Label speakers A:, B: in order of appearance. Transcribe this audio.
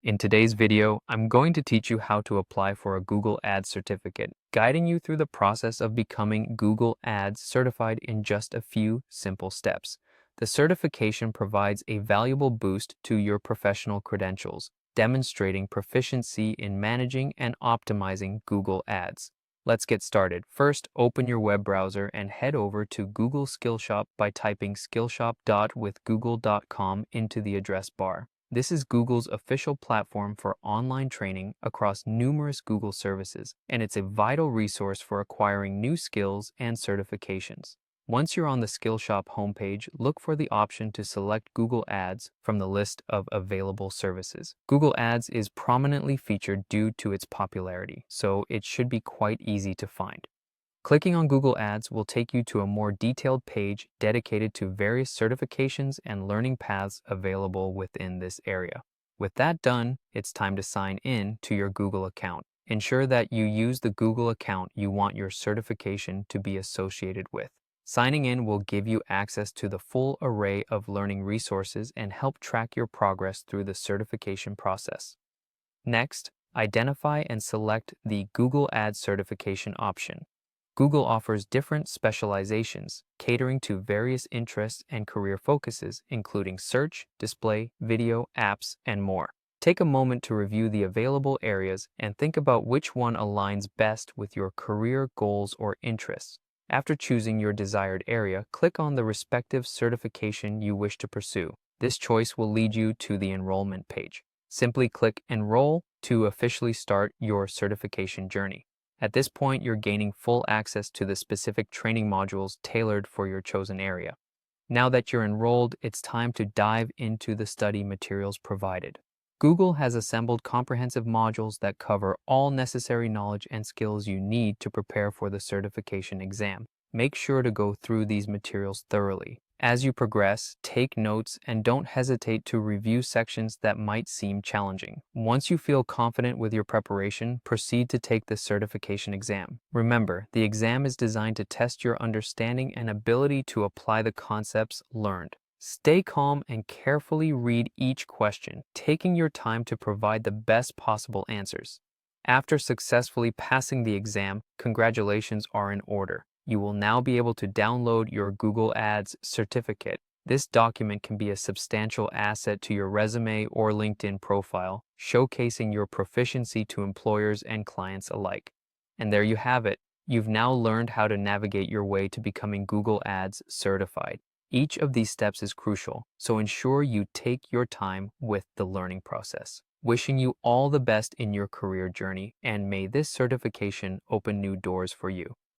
A: In today's video, I'm going to teach you how to apply for a Google Ads certificate, guiding you through the process of becoming Google Ads certified in just a few simple steps. The certification provides a valuable boost to your professional credentials, demonstrating proficiency in managing and optimizing Google Ads. Let's get started. First, open your web browser and head over to Google Skillshop by typing skillshop.withgoogle.com into the address bar. This is Google's official platform for online training across numerous Google services, and it's a vital resource for acquiring new skills and certifications. Once you're on the Skillshop homepage, look for the option to select Google Ads from the list of available services. Google Ads is prominently featured due to its popularity, so it should be quite easy to find. Clicking on Google Ads will take you to a more detailed page dedicated to various certifications and learning paths available within this area. With that done, it's time to sign in to your Google account. Ensure that you use the Google account you want your certification to be associated with. Signing in will give you access to the full array of learning resources and help track your progress through the certification process. Next, identify and select the Google Ads certification option. Google offers different specializations, catering to various interests and career focuses, including search, display, video, apps, and more. Take a moment to review the available areas and think about which one aligns best with your career goals or interests. After choosing your desired area, click on the respective certification you wish to pursue. This choice will lead you to the enrollment page. Simply click Enroll to officially start your certification journey. At this point, you're gaining full access to the specific training modules tailored for your chosen area. Now that you're enrolled, it's time to dive into the study materials provided. Google has assembled comprehensive modules that cover all necessary knowledge and skills you need to prepare for the certification exam. Make sure to go through these materials thoroughly. As you progress, take notes and don't hesitate to review sections that might seem challenging. Once you feel confident with your preparation, proceed to take the certification exam. Remember, the exam is designed to test your understanding and ability to apply the concepts learned. Stay calm and carefully read each question, taking your time to provide the best possible answers. After successfully passing the exam, congratulations are in order. You will now be able to download your Google Ads certificate. This document can be a substantial asset to your resume or LinkedIn profile, showcasing your proficiency to employers and clients alike. And there you have it. You've now learned how to navigate your way to becoming Google Ads certified. Each of these steps is crucial, so ensure you take your time with the learning process. Wishing you all the best in your career journey, and may this certification open new doors for you.